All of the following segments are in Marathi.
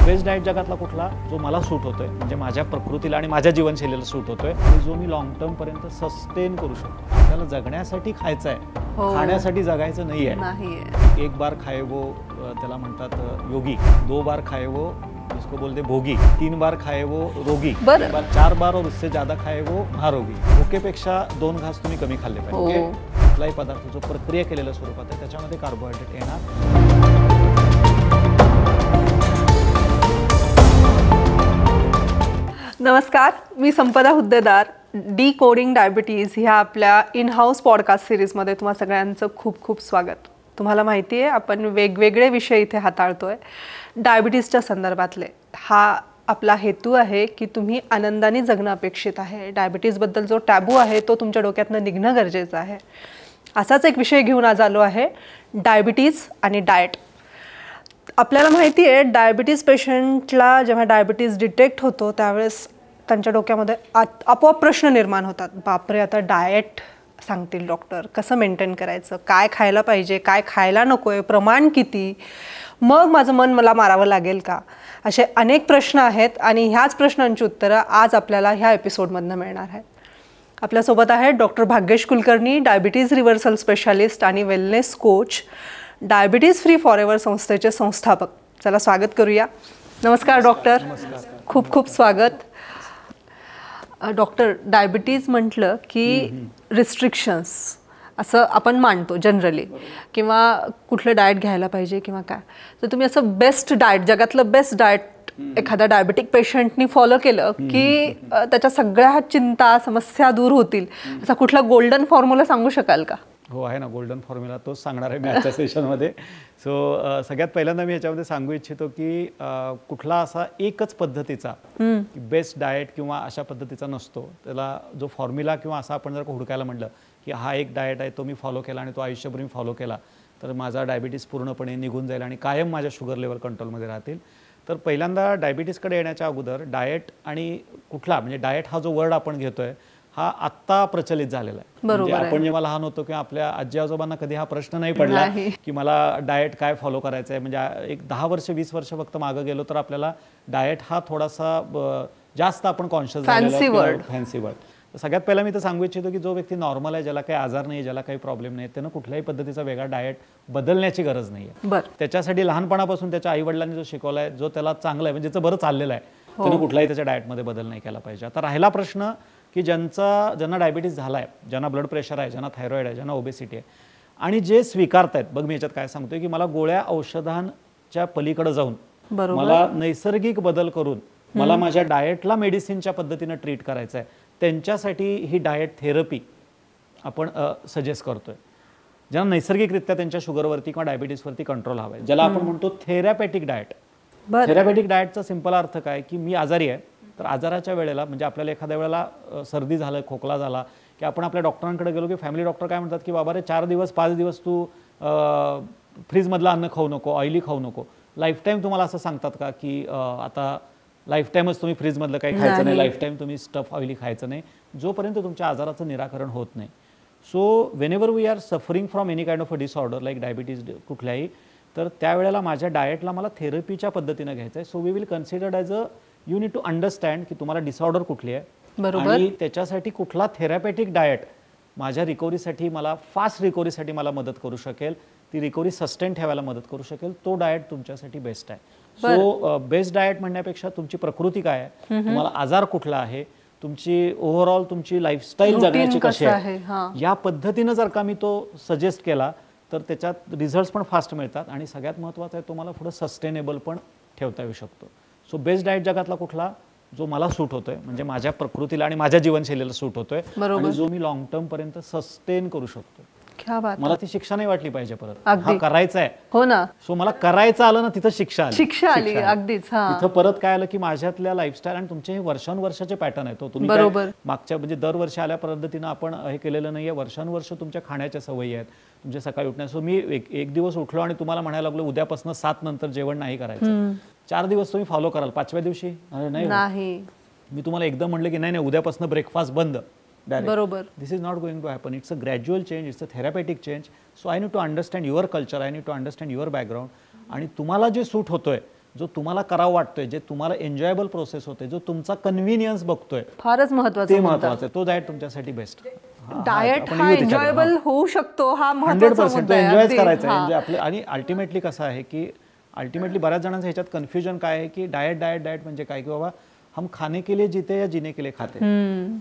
बेस्ट डाएट जगातला कुठला जो मला सूट होतोय, म्हणजे माझ्या प्रकृतीला आणि माझ्या जीवनशैलीला सूट होतोय आणि जो मी लॉंग टर्म पर्यंत सस्टेन करू शकतो. आपल्याला जगण्यासाठी खायचं आहे, खाण्यासाठी जगायचं नाहीये. एक बार खाए वो त्याला म्हणतात योगी, दो बार खाए वो जिसको बोलते भोगी, 3 बार खाए वो रोगी, 4 बार और उससे ज्यादा खाए वो महारोगी. भुकेपेक्षा 2 घास तुम्ही कमी खाल्ले पाहिजे. कुठलाही पदार्थ जो प्रक्रिया केलेल्या स्वरूपात आहे त्याच्यामध्ये कार्बोहायड्रेट येणार. नमस्कार, मी संपदा हुद्देदार. डी कोडिंग डायबिटीज ह्या आपल्या इन हाऊस पॉडकास्ट सिरीजमध्ये तुम्हा सगळ्यांचं खूप खूप स्वागत. तुम्हाला माहिती आहे आपण वेगवेगळे विषय इथे हाताळतोय डायबिटीजच्या संदर्भातले. हा आपला हेतू आहे की तुम्ही आनंदाने जगणं अपेक्षित आहे. डायबिटीजबद्दल जो टॅबू आहे तो तुमच्या डोक्यातनं निघणं गरजेचं आहे. असाच एक विषय घेऊन आज आलो आहे, डायबिटीज आणि डाएट. आपल्याला माहिती आहे डायबिटीज पेशंटला जेव्हा डायबिटीज डिटेक्ट होतो त्यावेळेस त्यांच्या डोक्यामध्ये आपोआप प्रश्न निर्माण होतात. बापरे, आता डाएट सांगतील डॉक्टर, कसं मेंटेन करायचं, काय खायला पाहिजे, काय खायला नको आहे, प्रमाण किती, मग माझं मन मला मारावं लागेल का, असे अनेक प्रश्न आहेत. आणि ह्याच प्रश्नांची उत्तरं आज आपल्याला ह्या एपिसोडमधनं मिळणार आहेत. आपल्यासोबत आहे doctor Bhagyesh Kulkarni, diabetes reversal specialist आणि wellness coach, diabetes free forever संस्थेचे संस्थापक. चला स्वागत करूया. नमस्कार डॉक्टर. खूप खूप स्वागत. डॉक्टर, डायबिटीज म्हटलं की रिस्ट्रिक्शन्स असं आपण मानतो जनरली, किंवा कुठलं डाएट घ्यायला पाहिजे किंवा काय. तर तुम्ही असं बेस्ट डाएट, जगातलं बेस्ट डाएट एखाद्या डायबिटिक पेशंटनी फॉलो केलं की त्याच्या सगळ्या चिंता समस्या दूर होतील, असा कुठला गोल्डन फॉर्म्युला सांगू शकाल का? हो, आहे ना गोल्डन फॉर्म्युला, तोच सांगणार आहे मी आजच्या सेशनमध्ये. सो सगळ्यात पहिल्यांदा मी याच्यामध्ये सांगू इच्छितो की कुठला असा एकच पद्धतीचा बेस्ट डाएट किंवा अशा पद्धतीचा नसतो. त्याला जो फॉर्म्युला किंवा असा आपण जर हुडकायला म्हटलं की हा एक डाएट आहे, तो मी फॉलो केला आणि तो आयुष्यभर मी फॉलो केला तर माझा डायबिटीज पूर्णपणे निघून जाईल आणि कायम माझ्या शुगर लेवल कंट्रोलमध्ये राहतील. तर पहिल्यांदा डायबिटीजकडे येण्याच्या अगोदर डाएट आणि कुठला, म्हणजे डाएट हा जो वर्ड आपण घेतोय हा आत्ता प्रचलित झालेला आहे. म्हणजे आपण जेव्हा लहान होतो किंवा आपल्या आजी आजोबांना कधी हा प्रश्न नाही पडला की मला डाएट काय फॉलो करायचं आहे. म्हणजे एक 10 वर्ष 20 वर्ष फक्त मागं गेलो तर आपल्याला डाएट हा थोडासा जास्त आपण कॉन्शियस झालेला, फॅन्सी वर्ड. सगळ्यात पहिला मी तर सांगू इच्छितो की जो व्यक्ती नॉर्मल आहे, ज्याला काही आजार नाही, ज्याला काही प्रॉब्लेम नाही, त्यानं कुठल्याही पद्धतीचा वेगळा डाएट बदलण्याची गरज नाही आहे. त्याच्यासाठी लहानपणापासून त्याच्या आई वडिलांनी जो शिकवला आहे, जो त्याला चांगला आहे, म्हणजे ज्याचं बरं चाललेलं आहे, त्यानं कुठलाही त्याच्या डाएटमध्ये बदल नाही केला पाहिजे. आता राहिला प्रश्न की ज्यांना डायबिटीज झाला आहे, ज्यांना ब्लड प्रेशर आहे, ज्यांना थायरॉइड आहे, ज्यांना ओबेसिटी आहे आणि जे स्वीकारतायत, बघ मी याच्यात काय सांगतोय की मला गोळ्या औषधांच्या पलीकडे जाऊन मला नैसर्गिक बदल करून मला माझ्या डाएटला मेडिसिनच्या पद्धतीने ट्रीट करायचं आहे, त्यांच्यासाठी ही डाएट थेरपी आपण सजेस्ट करतोय. ज्यांना नैसर्गिकरित्या त्यांच्या शुगरवरती किंवा डायबिटीजवरती कंट्रोल हवा आहे, ज्याला आपण म्हणतो थेरॅपॅटिक डाएट. थेरॅपॅटिक डाएटचा सिंपल अर्थ काय की मी आजारी आहे तर आजाराच्या वेळेला, म्हणजे आपल्याला एखाद्या वेळेला सर्दी झालं, खोकला झाला की आपण आपल्या डॉक्टरांकडे गेलो की फॅमिली डॉक्टर काय म्हणतात की बाबा रे 4 दिवस 5 दिवस तू फ्रीजमधलं अन्न खाऊ नको, ऑइली खाऊ नको. लाईफटाईम तुम्हाला असं सांगतात का की आता लाईफटाईमच तुम्ही फ्रीजमधलं काही खायचं नाही, लाईफटाईम तुम्ही स्टफ ऑइली खायचं नाही, जोपर्यंत तुमच्या आजाराचं निराकरण होत नाही. So whenever we are suffering from any kind of a disorder like diabetes कुठल्याही, तर त्यावेळेला माझ्या डाएटला मला थेरपीच्या पद्धतीनं घ्यायचं आहे. So we will considered as a you need to understand की तुम्हाला डिसऑर्डर कुठली आहे आणि त्याच्यासाठी कुठला थेरॅपॅटिक डाएट माझ्या रिकव्हरीसाठी, मला फास्ट रिकव्हरीसाठी मला मदत करू शकेल, ती रिकव्हरी सस्टेन ठेवायला मदत करू शकेल, तो डाएट तुमच्यासाठी बेस्ट आहे. सो बेस्ट डाएट म्हणण्यापेक्षा तुमची प्रकृती काय आहे, तुम्हाला आजार कुठला आहे, तुमची ओव्हरऑल तुमची लाईफस्टाईल जगण्याची कशी आहे, या पद्धतीनं जर का मी तो सजेस्ट केला तर त्याच्यात रिझल्ट्स पण फास्ट मिळतात आणि सगळ्यात महत्त्वाचं आहे तो मला पुढे सस्टेनेबल पण ठेवता येऊ शकतो. सो बेस्ट डाएट जगातला कुठला जो मला सूट होतोय, म्हणजे माझ्या प्रकृतीला आणि माझ्या जीवनशैलीला सूट होतोय आणि जो मी लॉंग टर्म पर्यंत सस्टेन करू शकतो. मला ती शिक्षा नाही वाटली पाहिजे परत, हा करायचं आहे. हो ना. सो मला करायचं आलं ना, तिथं शिक्षा आली अगदीच. तिथं परत काय आलं की माझ्यातल्या लाईफस्टाईल आणि तुमचे हे वर्षानुवर्षाचे पॅटर्न आहे, तो तुम्ही मागच्या म्हणजे दरवर्षी आल्या पद्धतीनं आपण हे केलेलं नाहीये. वर्षानुवर्ष तुमच्या खाण्याच्या सवयी आहेत, तुमच्या सकाळी उठण्या. सो मी एक दिवस उठलो आणि तुम्हाला म्हणायला लागलो उद्यापासून 7 नंतर जेवण नाही करायचं. 4 दिवस तुम्ही फॉलो कराल, 5व्या दिवशी नाही, मी तुम्हाला एकदम म्हटलं की नाही उद्यापासून ब्रेकफास्ट बंद. This is not going to happen. It's a gradual change. It's a therapeutic change. So I need to understand your culture. I need to understand your background. आणि तुम्हाला जे सूट होतोय, जो तुम्हाला करावं वाटतोय, जे तुम्हाला एन्जॉयबल प्रोसेस होते, जो तुमचा कन्व्हिनियन्स बघतोय, फारच महत्वाचं ते महत्वाचं आहे. तो डाएट तुमच्यासाठी बेस्ट. डाएट हा एन्जॉयबल होऊ शकतो, हा महत्त्वाचा 100% मुद्दा आहे. एन्जॉयच अगदी. करायचा आहे. हा. म्हणजे आपलं आणि अल्टिमेटली कसं आहे की अल्टिमेटली बऱ्याच जणांचं ह्याच्यात कन्फ्युजन काय आहे की डाएट डाएट डाएट म्हणजे काय की बाबा हम खाने के लिए जीते या जीने के लिए खाते.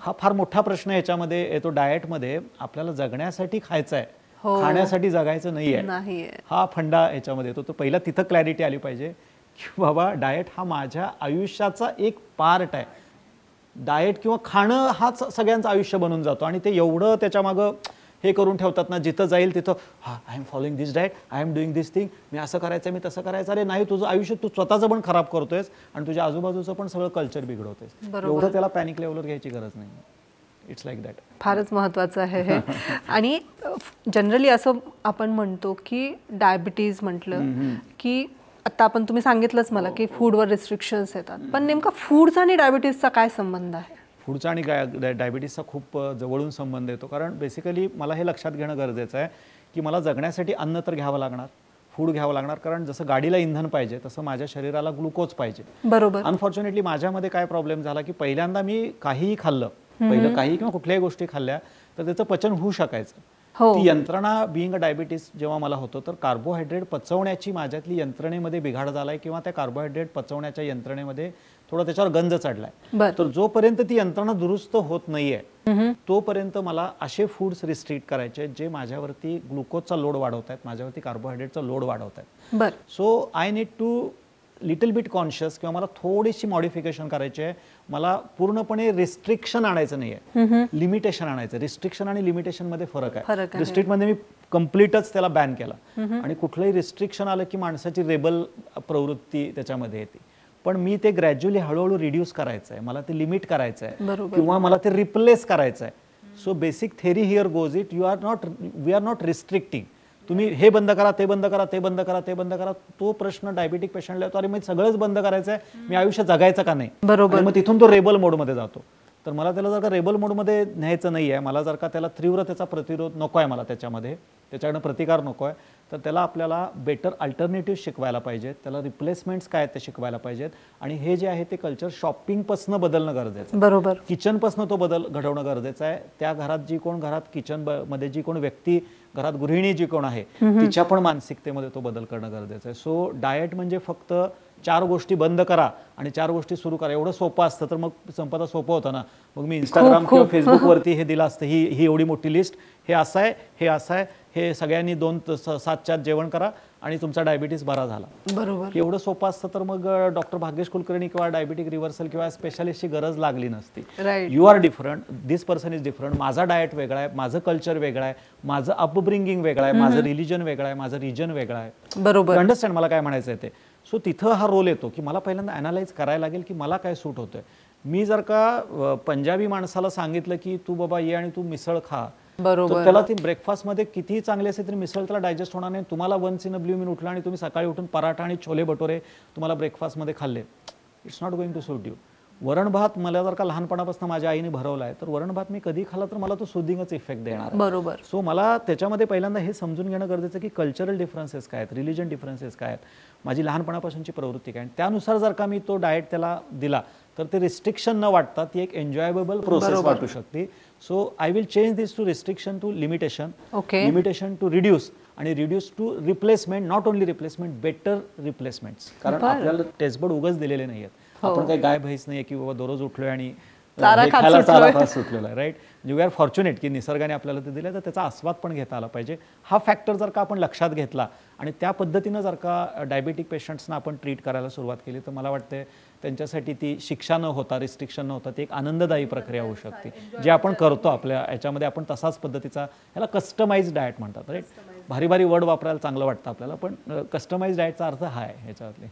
हा फार मोठा प्रश्न ह्याच्यामध्ये येतो. डाएटमध्ये आपल्याला जगण्यासाठी खायचं आहे, खाण्यासाठी जगायचं नाहीये. नाहीये. हा फंडा याच्यामध्ये येतो. तो पहिला तिथं क्लॅरिटी आली पाहिजे की बाबा डाएट हा माझ्या आयुष्याचा एक पार्ट आहे. डाएट किंवा खाणं हाच सगळ्यांचं आयुष्य बनून जातो आणि ते एवढं त्याच्यामागं हे करून ठेवतात ना, जिथं जाईल तिथं I am following this diet, I am doing this thing, मी असं करायचं, मी तसं करायचं. अरे नाही, तुझं आयुष्य तू स्वतःचं पण खराब करतोयस आणि तुझ्या आजूबाजूचं पण सगळं कल्चर बिघडवतोयस. एवढं त्याला पॅनिक लेवलवर घ्यायची गरज नाही. It's like that. फारच महत्वाचं आहे हे. आणि जनरली असं आपण म्हणतो की डायबिटीज म्हटलं की आता आपण तुम्ही सांगितलंच मला की फूडवर रिस्ट्रिक्शन्स येतात, पण नेमका फूडचा आणि डायबिटीजचा काय संबंध आहे? फूडचा आणि डायबिटीसचा खूप जवळून संबंध येतो. कारण बेसिकली मला हे लक्षात घेणं गरजेचं आहे की मला जगण्यासाठी अन्न तर घ्यावं लागणार, फूड घ्यावं लागणार. कारण जसं गाडीला इंधन पाहिजे तसं माझ्या शरीराला ग्लुकोज पाहिजे. बरोबर. अनफॉर्च्युनेटली माझ्यामध्ये काय प्रॉब्लेम झाला की पहिल्यांदा मी काहीही खाल्लं, पहिलं काही किंवा कुठल्याही गोष्टी खाल्ल्या तर त्याचं पचन होऊ शकायचं. ती यंत्रणा बिईंग अ डायबिटीस जेव्हा मला होतं तर कार्बोहायड्रेट पचवण्याची माझ्यातली यंत्रणेमध्ये बिघाड झालाय किंवा त्या कार्बोहायड्रेट पचवण्याच्या यंत्रणेमध्ये थोडा त्याच्यावर गंज चढलाय. तर जोपर्यंत ती यंत्रणा दुरुस्त होत नाहीये तोपर्यंत मला असे फूड्स रिस्ट्रिक्ट करायचे जे माझ्यावरती ग्लुकोजचा लोड वाढवत आहेत, माझ्यावरती कार्बोहायड्रेटचा लोड वाढवत आहेत. So I need to little bit conscious किंवा मला थोडीशी मॉडिफिकेशन करायची आहे. मला पूर्णपणे रिस्ट्रिक्शन आणायचं नाहीये, लिमिटेशन आणायचं. रिस्ट्रिक्शन आणि लिमिटेशन मध्ये फरक आहे. रिस्ट्रिक्ट मध्ये मी कम्प्लीटच त्याला बॅन केला आणि कुठलंही रिस्ट्रिक्शन आलं की माणसाची रेबल प्रवृत्ती त्याच्यामध्ये येते. पण मी ते ग्रॅज्युअली हळूहळू रिड्यूस करायचं आहे, मला ते लिमिट करायचं आहे किंवा मला ते रिप्लेस करायचं आहे. So basic theory here goes it, we are not restricting. तुम्ही हे बंद करा, ते बंद करा, ते बंद करा, ते बंद करा. तो प्रश्न डायबिटिक पेशंटला येतो, अरे मी सगळंच बंद करायचं आहे, मी आयुष्य जगायचं का नाही. बरोबर. मग तिथून तो रेबल मोडमध्ये जातो. तर मला त्याला जर का रेबल मोडमध्ये न्यायचं नाही आहे, मला जर का त्याला तीव्रतेचा प्रतिरोध नको आहे, मला त्याच्याकडनं प्रतिकार नको आहे, तर त्याला आपल्याला बेटर अल्टरनेटिव्ह शिकवायला पाहिजेत, त्याला रिप्लेसमेंट्स काय ते शिकवायला पाहिजेत. आणि हे जे आहे ते कल्चर शॉपिंगपासून बदलणं गरजेचं आहे. बरोबर. किचनपासून तो बदल घडवणं गरजेचं आहे. त्या घरात जी कोण किचनमध्ये जी कोण व्यक्ती, घरात गृहिणी जी कोण आहे तिच्या पण मानसिकतेमध्ये तो बदल करणं गरजेचं आहे. सो डाएट म्हणजे फक्त 4 गोष्टी बंद करा आणि 4 गोष्टी सुरू करा एवढं सोपं असतं तर मग संपदा सोपं होतं ना. मग मी इंस्टाग्राम किंवा फेसबुकवरती हे दिलं असतं, ही एवढी मोठी लिस्ट, हे असं आहे, हे असं आहे, हे सगळ्यांनी 2-7 जेवण करा आणि तुमचा डायबिटीस बरा झाला. बरोबर. एवढं सोपं असतं तर मग डॉक्टर भाग्येश कुलकर्णी किंवा डायबिटिक रिव्हर्सल किंवा स्पेशालिस्टची गरज लागली नसती. You are different, this person is different. माझा डाएट वेगळा आहे, माझं कल्चर वेगळं आहे, माझं अपब्रिंगिंग वेगळं आहे, माझं रिलिजन वेगळं आहे, माझं रिजन वेगळं आहे. बरोबर. अंडरस्टँड मला काय म्हणायचं आहे ते. सो तिथं हा रोल येतो की मला पहिल्यांदा अनालाइज करायला लागेल की मला काय सूट होतंय. मी जर का पंजाबी माणसाला सांगितलं की तू बाबा ये आणि तू मिसळ खा, बरोबर, त्याला ती ब्रेकफास्टमध्ये कितीही चांगली असेल तरी मिसळ त्याला डायजेस्ट होणार नाही. तुम्हाला once in a blue moon उठला आणि तुम्ही सकाळी उठून पराठा आणि छोले भटोरे तुम्हाला ब्रेकफास्टमध्ये खाल्ले, it's not going to suit you. वरण भात मला जर का लहानपणापासून माझ्या आईने भरवलाय तर वरण भात मी कधी खाल्ला तर मला तो सुदिंगच इफेक्ट देणार. बरोबर. सो मला त्याच्यामध्ये पहिल्यांदा हे समजून घेणं गरजेचं की कल्चरल डिफरन्सेस काय आहेत, रिलिजन डिफरन्सेस काय आहेत, माझी लहानपणापासूनची प्रवृत्ती काय, त्यानुसार जर का मी तो डाएट त्याला दिला तर ते रिस्ट्रिक्शन न वाटता ती एक एन्जॉयबल प्रोसेस वाटू शकते. So I will change this to restriction to limitation, limitation to reduce आणि reduce to replacement. Not only replacement, better replacements. कारण आपल्याला टेस्टबड उगाच दिलेले नाहीयेत. आपण काही गाय म्हैस नाहीये की बाबा दररोज उठलोय आणि चारा सुटलेला आहे. राईट. वी आर फॉर्च्युनेट की निसर्गाने आपल्याला ते दिलं, तर त्याचा आस्वाद पण घेता आला पाहिजे. हा फॅक्टर जर का आपण लक्षात घेतला आणि त्या पद्धतीनं जर का डायबिटिक पेशंट्सना आपण ट्रीट करायला सुरुवात केली तर मला वाटते त्यांच्यासाठी ती शिक्षा न होता, रिस्ट्रिक्शन न होता ती एक आनंददायी प्रक्रिया होऊ शकते. जे आपण करतो आपल्या याच्यामध्ये आपण तसाच पद्धतीचा, ह्याला कस्टमाइज डाएट म्हणतात. राईट. भारी भारी वर्ड वापरायला चांगलं वाटतं आपल्याला, पण कस्टमाइज डाएटचा अर्थ हा आहे ह्याच्यातले.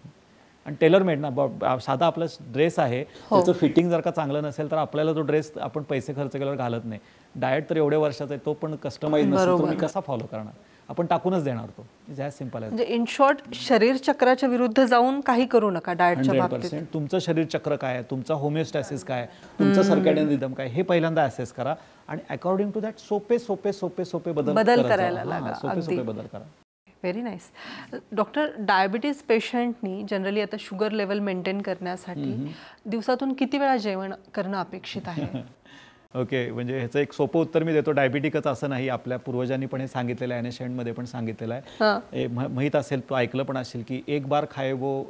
आणि टेलर मेड ना, साधा आपला ड्रेस आहे त्याचं फिटिंग जर का चांगलं नसेल तर आपल्याला तो ड्रेस आपण पैसे खर्च केल्यावर घालत नाही. डाएट तर एवढ्या वर्षाचा आहे, तो पण कस्टमाइज नसेल तर मी कसा फॉलो करणार, आपण टाकूनच देणार तो. ॲज सिम्पल आहे. म्हणजे इन शॉर्ट शरीर चक्राच्या विरुद्ध जाऊन काही करू नका डाएटच्या बाबतीत. 100% तुमचं शरीर चक्र काय आहे, तुमचा होमिओस्टॅसिस काय, तुमचं सर्कॅडियन रिदम काय, हे पहिल्यांदा असेस करा आणि अकॉर्डिंग टू दॅट सोपे बदल करायला लागा. सोपे बदल करा. Very nice. डॉक्टर, डायबिटीज पेशंटनी जनरली आता शुगर लेवल मेंटेन करण्यासाठी दिवसातून किती वेळा जेवण करणं अपेक्षित आहे? ओके, म्हणजे ह्याचं एक सोपं उत्तर मी देतो. डायबिटिकच असं नाही, आपल्या पूर्वजांनी पण हे सांगितलेलं आहे, एनेशंटमध्ये पण सांगितलेलं आहे. माहीत असेल, तो ऐकलं पण असेल की एक बार खाए वो,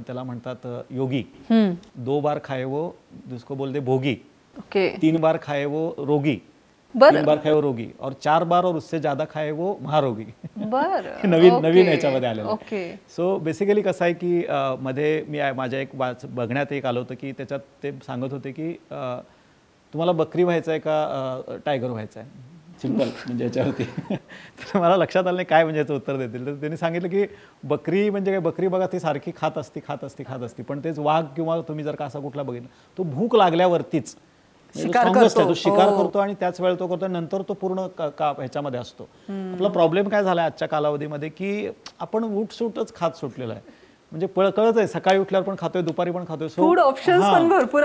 त्याला म्हणतात योगी, 2 बार खाए वो जिसको बोलते भोगी, 3 बार खाए वो रोगी, 3 बार खाए वो रोगी, और 4 बार और उससे ज्यादा खाए वो महारोगी. नवीन याच्यामध्ये आलेलं. सो बेसिकली कसं आहे की मध्ये मी माझ्या एक बघण्यात एक आलं होतं की त्याच्यात ते सांगत होते की तुम्हाला बकरी व्हायचं आहे का टायगर व्हायचं आहे, सिंपल म्हणजे याच्यावरती. तर मला लक्षात आलं नाही काय म्हणजे याचं उत्तर देतील. तर त्यांनी सांगितलं की बकरी म्हणजे काय, बकरी बघा ती सारखी खात असती, पण तेच वाघ किंवा तुम्ही जर का असा कुठला बघितलं, तो भूक लागल्यावरतीच तो शिकार करतो आणि त्याच वेळेला तो करतो, नंतर तो पूर्ण ह्याच्यामध्ये असतो. आपला प्रॉब्लेम काय झाला आजच्या कालावधीमध्ये की आपण उठसूटच खात सुटलेला आहे. म्हणजे कळत आहे, सकाळी उठल्यावर पण खातोय, दुपारी पण खातोय, फूड ऑप्शन्स पण भरपूर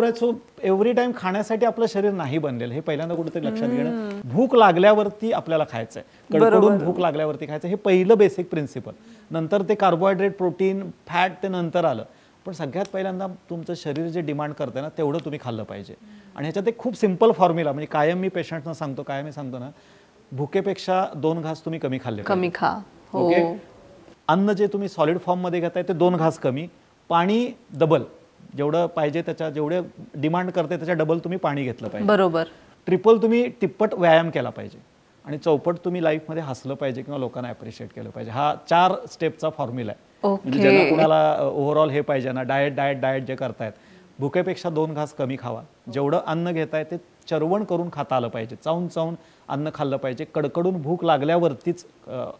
आहेत. सो एव्हरी टाइम खाण्यासाठी आपलं शरीर नाही बनलेलं, हे पहिल्यांदा कुठेतरी लक्षात घेणं. भूक लागल्यावरती आपल्याला खायचंय, कडकडून भूक लागल्यावरती खायचं, हे पहिलं बेसिक प्रिन्सिपल. नंतर ते कार्बोहायड्रेट, प्रोटीन, फॅट ते नंतर आलं. पण सगळ्यात पहिल्यांदा तुमचं शरीर जे डिमांड करते ना तेवढं तुम्ही खाल्लं पाहिजे. आणि ह्याच्यात एक खूप सिंपल फॉर्म्युला, म्हणजे कायम मी पेशंटना सांगतो, कायम मी सांगतो ना, भुकेपेक्षा 2 घास तुम्ही कमी खाल्ले, कमी खा. ओके. अन्न जे तुम्ही सॉलिड फॉर्ममध्ये घेताय ते 2 घास कमी, पाणी डबल, जेवढं पाहिजे त्याच्या जेवढे डिमांड करते त्याच्या डबल तुम्ही पाणी घेतलं पाहिजे. बरोबर. ट्रिपल तुम्ही तिप्पट व्यायाम केला पाहिजे, आणि चौपट तुम्ही लाईफमध्ये हसलं पाहिजे किंवा लोकांना अप्रिशिएट केलं पाहिजे. हा 4 स्टेपचा फॉर्म्युला आहे. म्हणजे ज्यांना कुणाला ओव्हरऑल हे पाहिजे ना, डाएट जे करतायत, भुकेपेक्षा 2 घास कमी खावा. जेवढं अन्न घेताय ते चरवण करून खाता आलं पाहिजे, चावून अन्न खाल्लं पाहिजे. कडकडून भूक लागल्यावरतीच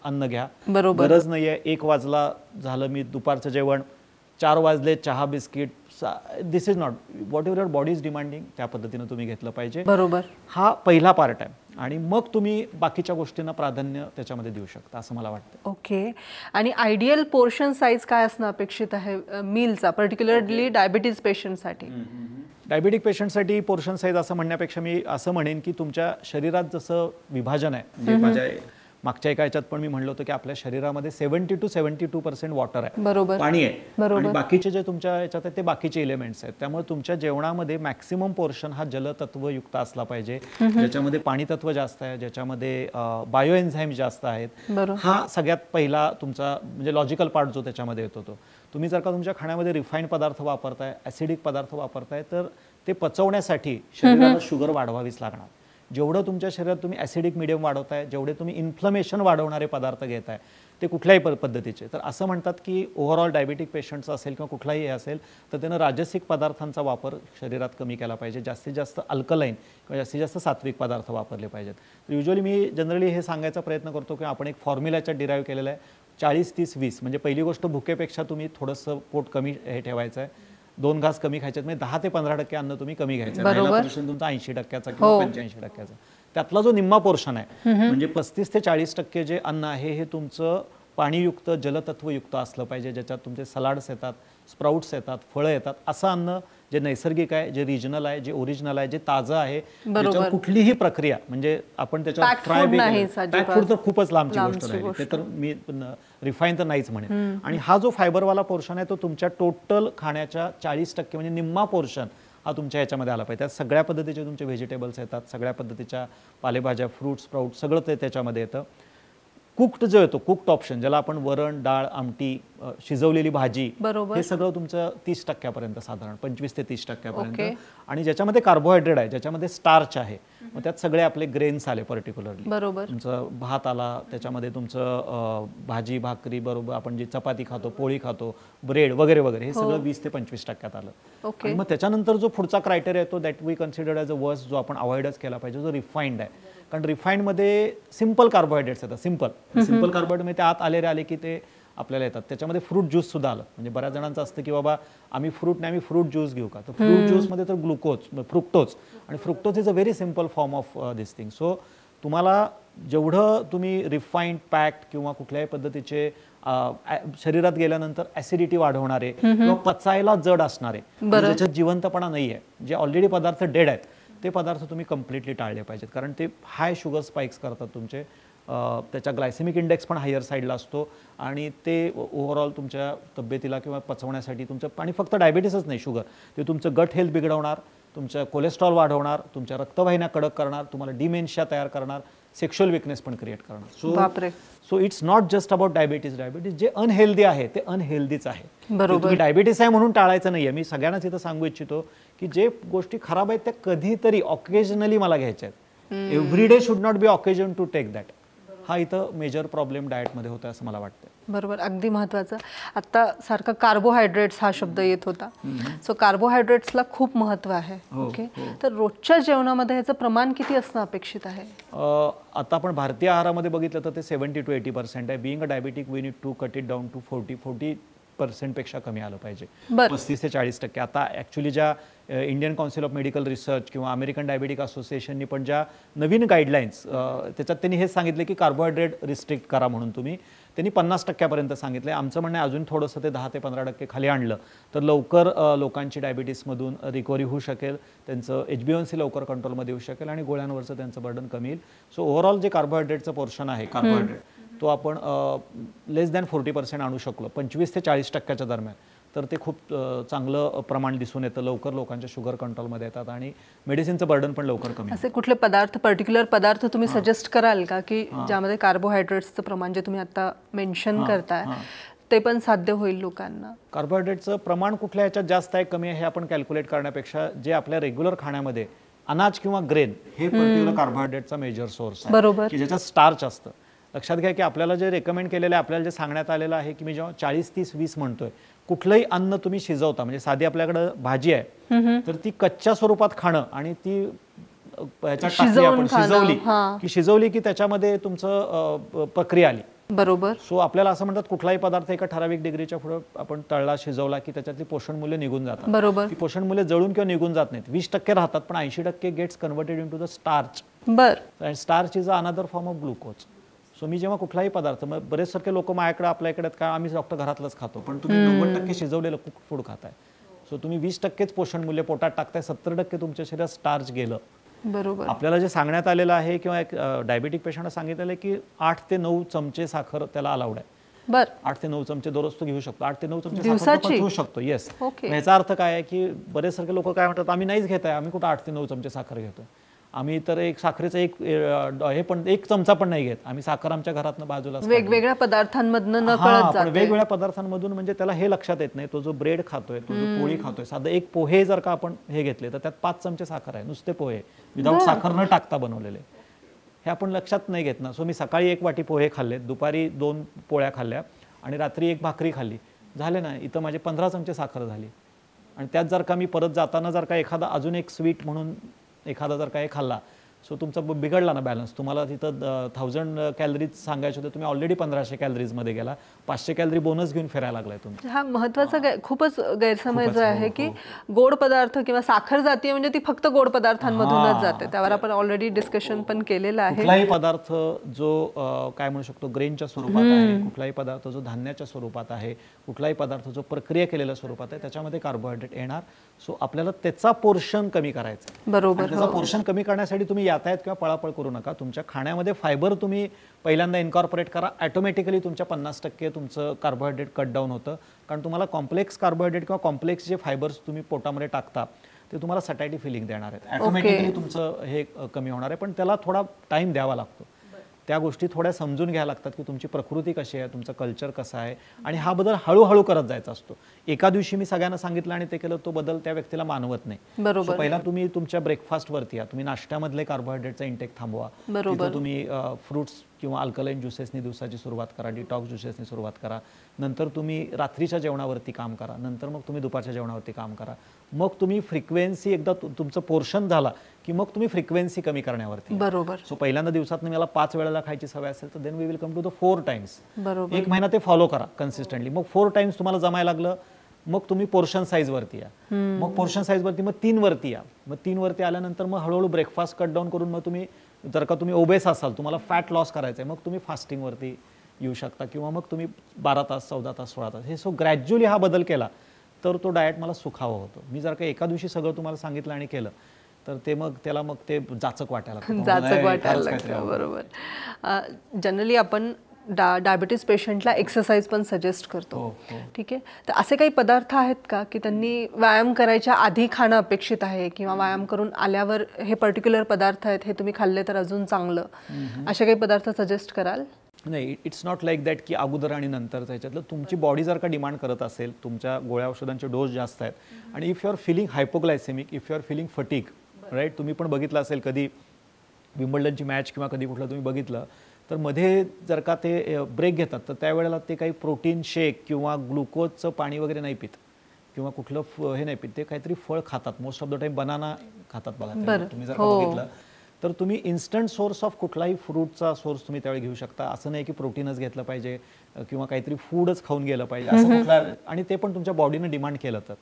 अन्न घ्या. गरज नाहीये 1 वाजला झालं मी दुपारचं जेवण, 4 वाजले चहा biscuit, this is not what ever your body is demanding, त्या पद्धतीनं तुम्ही घेतलं पाहिजे. बरोबर. हा पहिला पार्ट आहे, आणि मग तुम्ही बाकीच्या गोष्टींना प्राधान्य त्याच्यामध्ये देऊ शकता असं मला वाटतं. ओके. आणि आयडियल पोर्शन साईज काय असणं अपेक्षित आहे मीलचा, पर्टिक्युलरली डायबिटीज पेशंटसाठी? डायबिटिक पेशंटसाठी पोर्शन साईज असं म्हणण्यापेक्षा मी असं म्हणेन की तुमच्या शरीरात जसं विभाजन आहे, म्हणजे माझ्या मागच्या एका ह्याच्यात पण मी म्हणलं होतं की आपल्या शरीरामध्ये 70 to 72% वॉटर आहे, पाणी आहे, आणि बाकीचे जे तुमच्या ह्याच्यात आहेत ते बाकीचे एलिमेंट्स आहेत. त्यामुळे तुमच्या जेवणामध्ये मॅक्सिमम पोर्शन हा जलतत्वयुक्त असला पाहिजे, ज्याच्यामध्ये पाणी तत्व जास्त आहे, ज्याच्यामध्ये बायो एन्झाईम जास्त आहेत. हा सगळ्यात पहिला तुमचा म्हणजे लॉजिकल पार्ट जो त्याच्यामध्ये येतो तो. तुम्ही जर का तुमच्या खाण्यामध्ये रिफाईंड पदार्थ वापरताय, ॲसिडिक पदार्थ वापरताय, तर ते पचवण्यासाठी शरीराला शुगर वाढवावीच लागणार. जेवढं तुमच्या शरीरात तुम्ही ॲसिडिक मिडियम वाढवताय, जेवढे तुम्ही इन्फ्लमेशन वाढवणारे पदार्थ घेताय ते कुठल्याही पद्धतीचे, तर असं म्हणतात की ओव्हरऑल डायबिटिक पेशंट्स असेल किंवा कुठलाही हे असेल तर त्यानं राजसिक पदार्थांचा वापर शरीरात कमी केला पाहिजे. जास्तीत जास्त अल्कलाईन किंवा जास्तीत जास्त सात्विक पदार्थ वापरले पाहिजेत. युजली मी जनरली हे सांगायचा प्रयत्न करतो की आपण एक फॉर्म्युलाच्या डिराईव्ह केलेला आहे, 40-30-20. म्हणजे पहिली गोष्ट, भुकेपेक्षा तुम्ही थोडंसं पोट कमी हे ठेवायचं आहे, 2 घास कमी खायचे, म्हणजे 10 ते 15% अन्न तुम्ही कमी घ्यायचं. राहिला पोर्शन तुमचा 80% किंवा 85%. त्यातला जो निम्मा पोर्शन आहे, म्हणजे 35 ते 40% जे अन्न आहे हे तुमचं पाणीयुक्त, जलतत्वयुक्त असलं पाहिजे, ज्याच्यात तुमचे सलाड्स येतात, स्प्राउट्स येतात, फळं येतात. असं अन्न जे नैसर्गिक आहे, जे रिजनल आहे, जे ओरिजिनल आहे, जे ताजं आहे, ज्याच्यावर कुठलीही प्रक्रिया, म्हणजे आपण त्याच्यावर फ्राय पॅक फूड तर खूपच लांबची गोष्ट राहिली, ते तर मी रिफाईन तर नाहीच म्हणेन. आणि हा जो फायबरवाला पोर्शन आहे तो तुमच्या टोटल खाण्याच्या 40% म्हणजे निम्मा पोर्शन हा तुमच्या ह्याच्यामध्ये आला पाहिजे. त्यात सगळ्या पद्धतीचे तुमचे व्हेजिटेबल्स येतात, सगळ्या पद्धतीच्या पालेभाज्या, फ्रूट, स्प्राउट सगळं ते त्याच्यामध्ये येतं. कुक्ड जो येतो, कुक्ड ऑप्शन, ज्याला आपण वरण, डाळ, आमटी, शिजवलेली भाजी, हे सगळं तुमचं 30% साधारण 25 ते 30%. आणि ज्याच्यामध्ये कार्बोहायड्रेट आहे, ज्याच्यामध्ये स्टार्च आहे, मग त्यात सगळे आपले ग्रेन्स आले पर्टिक्युलरली. तुमचं भात आला, त्याच्यामध्ये तुमचं भाजी भाकरी बरोबर आपण जी चपाती खातो, पोळी खातो, ब्रेड वगैरे वगैरे, हे सगळं 20 ते 25% आलं. आणि मग त्याच्यानंतर जो पुढचा क्रायटेरिया येतो that we considered as a worst, जो आपण अवॉइडच केला पाहिजे, जो रिफाईंड आहे. कारण रिफाईंडमध्ये सिंपल कार्बोहायड्रेट्स येतात, सिंपल कार्बोहायड्रेट ते आत आले की ते आपल्याला येतात. त्याच्यामध्ये फ्रूट ज्यूस सुद्धा आलं. म्हणजे बऱ्याच जणांचं असतं की बाबा आम्ही फ्रूट नाही, आम्ही फ्रूट ज्यूस घेऊ का, तर फ्रूट ज्यूसमध्ये तर फ्रुक्टोज, आणि fructose is a very simple form of this thing. So तुम्हाला जेवढं तुम्ही रिफाईंड, पॅक्ड किंवा कुठल्याही पद्धतीचे शरीरात गेल्यानंतर ॲसिडिटी वाढवणारे किंवा पचायला जड असणारे, ज्याच्यात जिवंतपणा नाही आहे, जे ऑलरेडी पदार्थ डेड आहेत, ते पदार्थ तुम्ही कम्प्लिटली टाळले पाहिजेत. कारण ते हाय शुगर स्पाइक्स करतात तुमचे, त्याचा ग्लायसेमिक इंडेक्स पण हायर साईडला असतो आणि ते ओव्हरऑल तुमच्या तब्येतीला किंवा पचवण्यासाठी तुमचं, आणि फक्त डायबिटीसच नाही, शुगर, ते तुमचं गट हेल्थ बिघडवणार, तुमचं कोलेस्ट्रॉल वाढवणार, तुमच्या रक्तवाहिन्या कडक करणार, तुम्हाला डिमेन्शिया तयार करणार, सेक्शुअल विकनेस पण क्रिएट करणार. So it's not just about diabetes. जे अनहेल्दी आहे ते अनहेल्दीच आहे. तुम्ही डायबिटीस आहे म्हणून टाळायचं नाहीये. मी सगळ्यांनाच इथं सांगू इच्छितो की जे गोष्टी खराब आहेत त्या कधीतरी ऑकेजनली मला घ्यायच्या आहेत. Everyday should not be occasion to take that. हा इथं मेजर प्रॉब्लेम डाएटमध्ये होता असं मला वाटतं. बरोबर, अगदी महत्त्वाचं. आता सारखं कार्बोहायड्रेट्स हा शब्द येत होता. सो कार्बोहायड्रेट्सला खूप महत्त्व आहे. ओके, तर रोजच्या जेवणामध्ये ह्याचं प्रमाण किती असणं अपेक्षित आहे? आता आपण भारतीय आहारामध्ये बघितलं तर ते 70 to 80% आहे. Being a diabetic we need to cut it down to 40% पेक्षा कमी आलं पाहिजे. 35 ते 40%. आता ॲक्च्युली ज्या Indian council of medical research किंवा अमेरिकन डायबिटिक असोसिएशननी पण ज्या नवीन गाईडलाईन्स त्याच्यात त्यांनी हेच सांगितले की कार्बोहायड्रेट रिस्ट्रिक्ट करा म्हणून. त्यांनी 50% सांगितलं. आमचं म्हणणं अजून थोडंसं ते 10 ते 15% खाली आणलं तर लवकर लोकांची डायबिटीसमधून रिकव्हरी होऊ शकेल, त्यांचं HbA1c लवकर कंट्रोलमध्ये येऊ शकेल आणि गोळ्यांवरचं त्यांचं बर्डन कमी येईल. सो ओव्हरऑल जे कार्बोहायड्रेटचं पोर्शन आहे, कार्बोहायड्रेट, तो आपण लेस दॅन 40% आणू शकलो, 25 ते 40% दरम्यान, तर ते खूप चांगलं प्रमाण दिसून येतं. लवकर लोकांच्या शुगर कंट्रोलमध्ये येतात आणि मेडिसिनचं बर्डन पण लवकर कमी. असे कुठले पदार्थ, पर्टिक्युलर पदार्थ तुम्ही सजेस्ट कराल का की ज्यामध्ये कार्बोहायड्रेट्सचं प्रमाण जे तुम्ही आता मेन्शन करताय ते पण साध्य होईल लोकांना? कार्बोहायड्रेटचं प्रमाण कुठल्या ह्याच्यात जास्त आहे कमी आहे हे आपण कॅल्क्युलेट करण्यापेक्षा जे आपल्या रेग्युलर खाण्यामध्ये अनाज किंवा ग्रेन हे पर्टिक्युलर कार्बोहायड्रेटचा मेजर सोर्स आहे. बरोबर, की ज्याच्यात स्टार्च असतं. लक्षात घ्या की आपल्याला जे रेकमेंड केलेलं आहे, आपल्याला जे सांगण्यात आलेलं आहे की मी जेव्हा 40-30-20 म्हणतोय, कुठलंही अन्न तुम्ही शिजवता, म्हणजे साधी आपल्याकडे भाजी आहे तर ती कच्च्या स्वरूपात खाणं आणि ती शिजवली की त्याच्यामध्ये तुमचं प्रक्रिया आली. बरोबर. सो आपल्याला असं म्हणतात कुठलाही पदार्थ एका ठराविक डिग्रीच्या पुढे आपण तळला, शिजवला की त्याच्यातली पोषण मूल्य निघून जातात. बरोबर. ती पोषण मूल्य जळून किंवा निघून जात नाहीत. 20% राहतात पण 80% gets converted into the starch. बरं. Starch is another form of glucose. So मी जेव्हा कुठलाही पदार्थ, मग बरेच सारखे लोक माझ्याकडे आपल्या इकडे काय आम्ही डॉक्टर घरातलंच खातो, पण तुम्ही 90% शिजवलेलं कुक फूड खाताय. सो तुम्ही 20%च पोषण मूल्य पोटात टाकताय, 70% तुमच्या शरीरात स्टार्च गेलं. बरोबर. आपल्याला जे सांगण्यात आलेलं आहे किंवा एक डायबिटिक पेशंटला सांगितलेलं आहे की 8 ते 9 चमचे साखर त्याला अलाउड आहे. बरं. 8 ते 9 चमचे दररोज तो घेऊ शकतो. 8 ते 9 चमचे साखर घेऊ शकतो. येस. याचा अर्थ काय आहे की बरेच सारखे लोक काय म्हणतात, आम्ही नाहीच घेत आहे, आम्ही कुठं 8 ते 9 चमचे साखर घेतो, आम्ही तर एक साखरेचं हे पण 1 चमचा पण नाही घेत, आम्ही साखर आमच्या घरातनं बाजूला. वेगवेगळ्या पदार्थांमधून न कळत जाते. वेगवेगळ्या पदार्थांमधून, म्हणजे त्याला हे लक्षात येत नाही, तो जो ब्रेड खातोय, तो जो पोळी खातोय, साधं एक पोहे जर का आपण हे घेतले तर त्यात 5 चमचे साखर आहे, नुसते पोहे विदाऊट साखर न टाकता बनवलेले, हे आपण लक्षात नाही घेत ना. सो मी सकाळी 1 वाटी पोहे खाल्ले, दुपारी 2 पोळ्या खाल्ल्या आणि रात्री 1 भाकरी खाल्ली, झाले ना, इथं माझे 15 चमचे साखर झाली. आणि त्यात जर का मी परत जाताना जर का एखादा अजून एक स्वीट म्हणून एखादा जर काही खाल्ला, सो तुमचा बिघडला ना बॅलन्स. तुम्हाला तिथं 1000 कॅलरीज सांगायचे होते, तुम्ही ऑलरेडी 1500 कॅलरीजमध्ये गेला, 500 कॅलरी बोनस घेऊन फिरायला लागलाय तुम्ही. हा महत्वाचा खूपच गैरसमज आहे की गोड पदार्थ किंवा साखर जाते म्हणजे ती फक्त गोड पदार्थांमधूनच जाते. त्यावर आपण ऑलरेडी डिस्कशन पण केलेलं आहे. कुठलाही पदार्थ जो काय म्हणू शकतो ग्रेनच्या स्वरूपात आहे, कुठलाही पदार्थ जो धान्याच्या स्वरूपात आहे, कुठलाही पदार्थ जो प्रक्रिया केलेल्या स्वरूपात आहे, त्याच्यामध्ये कार्बोहायड्रेट येणार. सो आपल्याला त्याचा पोर्शन कमी करायचा. बरोबर. त्याचा पोर्शन कमी करण्यासाठी तुम्ही यातायात किंवा पळापळ करू नका. तुमच्या खाण्यामध्ये फायबर तुम्ही पहिल्यांदा इन्कॉर्पोरेट करा, ऑटोमॅटिकली तुमच्या 50% तुमचं कार्बोहायड्रेट कट डाऊन होतं. कारण तुम्हाला कॉम्प्लेक्स कार्बोहायड्रेट किंवा कॉम्प्लेक्स जे फायबर्स तुम्ही पोटामध्ये टाकता ते तुम्हाला सॅटायटी फिलिंग देणार आहेत. ऑटोमॅटिकली तुमचं हे कमी होणार आहे, पण त्याला थोडा टाइम द्यावा लागतो. त्या गोष्टी थोड्या समजून घ्यायला लागतात की तुमची प्रकृती कशी आहे, तुमचं कल्चर कसं आहे, आणि हा बदल हळूहळू करत जायचा असतो. एका दिवशी मी सगळ्यांना सांगितलं आणि ते केलं, तो बदल त्या व्यक्तीला मानवत नाही. बरोबर. पहिला तुम्ही तुमच्या ब्रेकफास्टवरती या, तुम्ही नाश्त्यामधले कार्बोहायड्रेटचा इंटेक थांबवा. तिथं तुम्ही फ्रुट्स किंवा अल्कलाईन ज्युसेसनी दिवसाची सुरुवात करा, डिटॉक्स ज्युसेसनी सुरुवात करा. नंतर तुम्ही रात्रीच्या जेवणावरती काम करा, नंतर मग तुम्ही दुपारच्या जेवणावरती काम करा. मग तुम्ही फ्रिक्वेन्सी एकदा तुमचं पोर्शन झाला की मग तुम्ही फ्रिक्वेन्सी कमी करण्यावरती. बरोबर. सो पहिल्यांदा दिवसात मला 5 वेळेला खायची सवय असेल तर then we will come to the 4 times. बरोबर. 1 महिना ते फॉलो करा कन्सिस्टंटली. मग 4 टाइम्स तुम्हाला जमायला लागलं, मग तुम्ही पोर्शन साईज वरती या. मग पोर्शन साईज वरती मग 3 वरती या. मग 3 वरती आल्यानंतर मग हळूहळू ब्रेकफास्ट कट डाऊन करून मग तुम्ही जर का तुम्ही ओबेस असाल, तुम्हाला फॅट लॉस करायचं आहे, मग तुम्ही फास्टिंग वरती येऊ शकता, किंवा मग तुम्ही 12 तास 14 तास 16 तास हे. सो ग्रॅज्युअली हा बदल केला तर तो डाएट मला सुखावा होतो. मी जर का एका दिवशी सगळं तुम्हाला सांगितलं आणि केलं तर ते मग त्याला मग ते जाचक वाटायला लागतं. जाचक वाटायला लागतं, बरोबर. जनरली आपण डायबिटीज पेशंटला एक्सरसाइज पण सजेस्ट करतो. ठीक आहे, तर असे काही पदार्थ आहेत का की त्यांनी व्यायाम करायच्या आधी खाणं अपेक्षित आहे किंवा व्यायाम करून आल्यावर हे पर्टिक्युलर पदार्थ आहेत हे तुम्ही खाल्ले तर अजून चांगलं, असे काही पदार्थ सजेस्ट कराल? नाही, इट्स नॉट लाईक दॅट की अगोदर आणि नंतरचं ह्याच्यातलं. तुमची बॉडी जर का डिमांड करत असेल, तुमच्या गोळ्या औषधांचे डोस जास्त आहेत आणि if you are feeling hypoglycemic, if you are feeling fatigue, right, तुम्ही पण बघितलं असेल कधी विम्बल्डनची मॅच किंवा कधी कुठलं तुम्ही बघितलं तर मध्ये जर का ते ब्रेक घेतात तर त्यावेळेला ते काही प्रोटीन शेक किंवा ग्लुकोजचं पाणी वगैरे नाही पित किंवा कुठलं हे नाही पित, ते काहीतरी फळ खातात. Most of the time banana खातात बघा. तुम्ही जर का बघितलं तर तुम्ही इन्स्टंट सोर्स ऑफ कुठलाही फ्रूटचा सोर्स तुम्ही त्यावेळी घेऊ शकता. असं नाही की प्रोटीनच घेतलं पाहिजे किंवा काहीतरी फूडच खाऊन गेलं पाहिजे असं कुठला, आणि ते पण तुमच्या बॉडीनं डिमांड केलं तर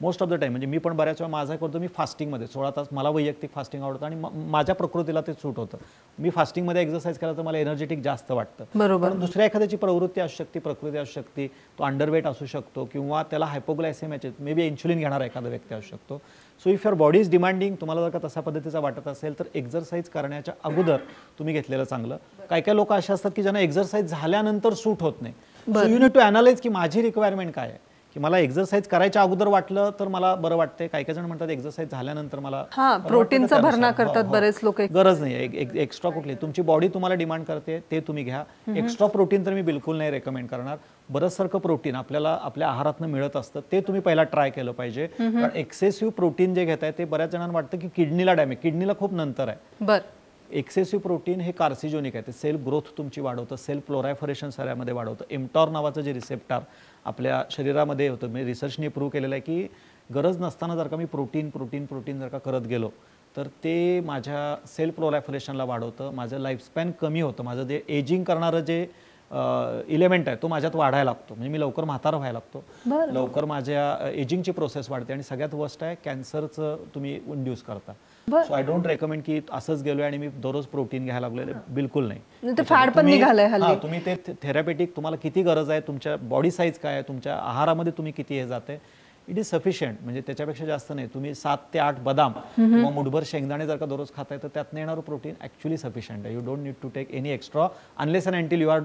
मोस्ट ऑफ द टाइम. म्हणजे मी पण बऱ्याच वेळा माझा करतो, मी फास्टिंगमध्ये 16 तास, मला वैयक्तिक फास्टिंग आवडतं आणि माझ्या प्रकृतीला ते सूट होतं. मी फास्टिंगमध्ये एक्सरसाइज केला तर मला एनर्जेटिक जास्त वाटतं. बरोबर. दुसऱ्या एखाद्याची प्रवृत्ती असू शकते, प्रकृती असू शकते, तो अंडरवेट असू शकतो किंवा त्याला हायपोग्लायसेमिया, मे बी इन्शुलिन घेणारा एखादा व्यक्ती असू शकतो. So if your body is demanding, तुम्हाला जर का तसा पद्धतीचा वाटत असेल तर एक्सरसाइज करण्याच्या अगोदर तुम्ही घेतलेलं चांगलं. काही काही लोक असे असतात की ज्यांना एक्सरसाइज झाल्यानंतर सूट होत नाही. So you need to analyse की माझी रिक्वायरमेंट काय आहे, की मला एक्सरसाइज करायच्या अगोदर वाटलं तर मला बरं वाटते. काही काही जण म्हणतात एक्सरसाइज झाल्यानंतर मला प्रोटीनचा भरणा करतात बरेच लोक. गरज नाही, एक्स्ट्रा कुठली तुमची बॉडी तुम्हाला डिमांड करते ते तुम्ही घ्या. एक्स्ट्रा प्रोटीन तर मी बिलकुल नाही रेकमेंड करणार. बरंचसारखं प्रोटीन आपल्याला आपल्या आहारातनं मिळत असतं, ते तुम्ही पहिला ट्राय केलं पाहिजे. कारण एक्सेसिव्ह प्रोटीन जे घेताय ते बऱ्याच जणांना वाटतं की किडनीला डॅमेज, किडनीला खूप नंतर आहे. बरं, एक्सेसिव्ह प्रोटीन हे कार्सिजोनिक आहे, ते सेल ग्रोथ तुमची वाढवतं, सेल प्लोरायफरेशन शरीरामध्ये वाढवतं. एम्टॉर नावाचं जे रिसेप्टर आपल्या शरीरामध्ये होतं, म्हणजे रिसर्चने प्रूव्ह केलेलं आहे की गरज नसताना जर का मी प्रोटीन प्रोटीन प्रोटीन जर का करत गेलो तर ते माझ्या सेल प्लोरायफरेशनला वाढवतं, माझं लाईफस्पॅन कमी होतं, माझं जे एजिंग करणारं जे इलेमेंट आहे तो माझ्यात वाढायला लागतो, म्हणजे मी लवकर म्हातारा व्हायला लागतो, लवकर माझ्या एजिंगची प्रोसेस वाढते आणि सगळ्यात वर्स्ट आहे कॅन्सरचं तुम्ही इंड्यूस करता. सो आय डोंट रेकमेंड की असंच गेलोय आणि मी दररोज प्रोटीन घ्यायला लागलोय, बिलकुल नाही. ते फॅट पण निघालंय हल्ली. तुम्ही ते थेरॅपेटिक, तुम्हाला किती गरज आहे, तुमच्या बॉडी साईज काय आहे, तुमच्या आहारामध्ये तुम्ही किती हे जाते, इट इज सफिशियंट. म्हणजे त्याच्यापेक्षा जास्त नाही. तुम्ही 7 ते 8 बदाम किंवा मुठभर शेंगदाणे जर का दररोज खाताय तर त्यातनं येणारं प्रोटीन ॲक्च्युली सफिशियंट आहे. You don't need to take any extra unless and until you are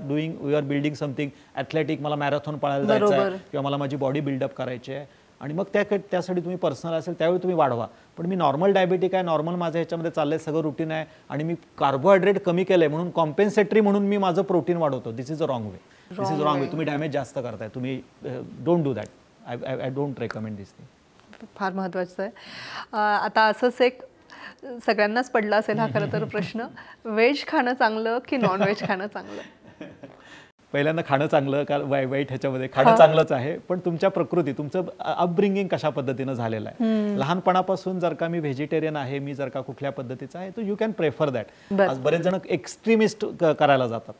building something athletic, मला मॅरेथॉन पळायला जायचं आहे किंवा मला माझी बॉडी बिल्डअप करायची आहे, आणि मग त्यासाठी तुम्ही पर्सनल असेल त्यावेळी तुम्ही वाढवा. पण मी नॉर्मल डायबिटिक आहे, नॉर्मल माझ्या ह्याच्यामध्ये चाललंय, सगळं रुटीन आहे आणि मी कार्बोहायड्रेट कमी केलंय म्हणून कॉम्पेन्सेटरी म्हणून मी माझं प्रोटीन वाढवतो, this is a wrong way. This is wrong way. तुम्ही डॅमेज जास्त करताय. तुम्ही don't do that. I don't recommend this thing. फार महत्त्वाचं आहे. आता असंच एक सगळ्यांनाच पडला असेल हा खरं तर प्रश्न, व्हेज खाणं चांगलं की नॉन व्हेज खाणं चांगलं? पहिल्यांदा खाणं चांगलं का वाईट, ह्याच्यामध्ये खाणं चांगलंच आहे, पण तुमच्या प्रकृती, तुमचं अपब्रिंगिंग कशा पद्धतीनं झालेलं आहे. लहानपणापासून जर का मी व्हेजिटेरियन आहे, मी जर का कुठल्या पद्धतीचं आहे, तर यू कॅन प्रेफर दॅट. आज बरेच जण एक्स्ट्रीमिस्ट करायला जातात.